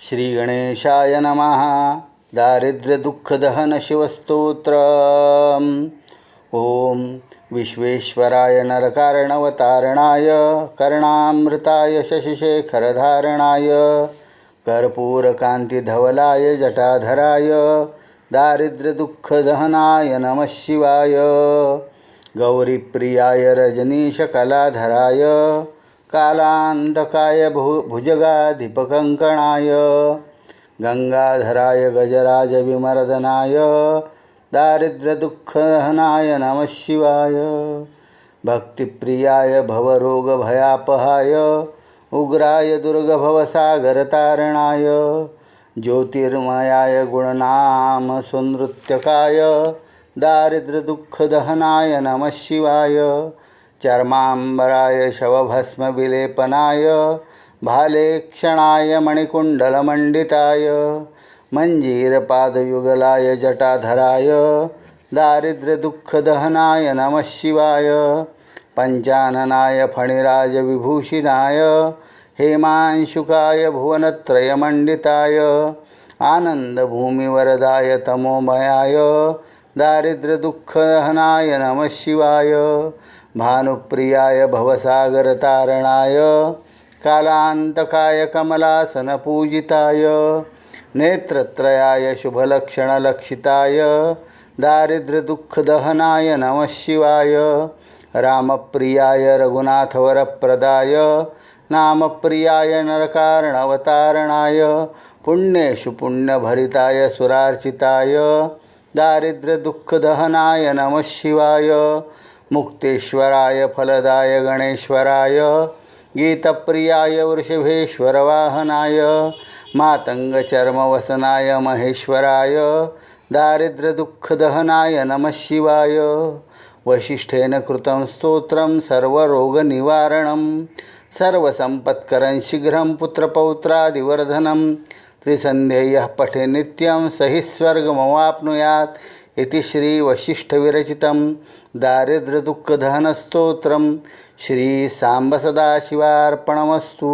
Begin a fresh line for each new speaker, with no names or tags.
श्री गणेशाय नमः। दारिद्र्यदुःखदहन शिवस्तोत्र। ओम विश्वेश्वराय नरकारणवतारणाय कर्णामृताय शशिशेखरधारणाय कर्पूरकान्तिधवलाय जटाधराय दारिद्र्यदुःखदहनाय नमः शिवाय। गौरीप्रियाय रजनीशकलाधराय कालान्धकाय भुजगाधिपकङ्कणाय गंगाधराय गजराजविमर्दनाय दारिद्र्यदुःखदहनाय नमः शिवाय। भक्तिप्रियाय भवरोगभयापहाय उग्राय दुर्गभवसागरतारणाय ज्योतिर्मयाय गुणनाम सुनृत्यकाय दारिद्र्यदुःखदहनाय नमः शिवाय। चर्मांबराय शवभस्मविलेपनाय भालेक्षणाय मणिकुण्डलमण्डिताय मञ्जीरपादयुगलाय जटाधराय दारिद्र्यदुःखदहनाय नमः शिवाय। पञ्चाननाय फणिराजविभूषिणाय हेमांशुकाय भुवनत्रयमण्डिताय आनन्दभूमिवरदाय तमोमयाय दारिद्र्यदुःखदहनाय नमः शिवाय। भानुप्रियाय भवसागरतारणाय कालान्तकाय कमलासनपूजिताय नेत्रत्रयाय शुभलक्षणलक्षिताय दारिद्र्यदुःखदहनाय नमः शिवाय। रामप्रियाय रघुनाथवरप्रदाय नामप्रियाय नरकारणवतारणाय पुण्येषु पुण्यभरिताय सुरार्चिताय दारिद्र्यदुःखदहनाय नमः शिवाय। मुक्तेश्वराय फलदाय गणेश्वराय गीतप्रियाय वृषभेश्वरवाहनाय मातङ्गचर्मवसनाय महेश्वराय दारिद्र्यदुःखदहनाय नमः शिवाय। वसिष्ठेन कृतं स्तोत्रं सर्वरोगनिवारणं सर्वसम्पत्करं शीघ्रं पुत्रपौत्रादिवर्धनं त्रिसन्ध्येयः पठे नित्यं सहि स्वर्गमवाप्नुयात् इति श्री वसिष्ठविरचितं दारिद्र्यदुःखदहनस्तोत्रं श्री सांब सदाशिवार्पणमस्तु।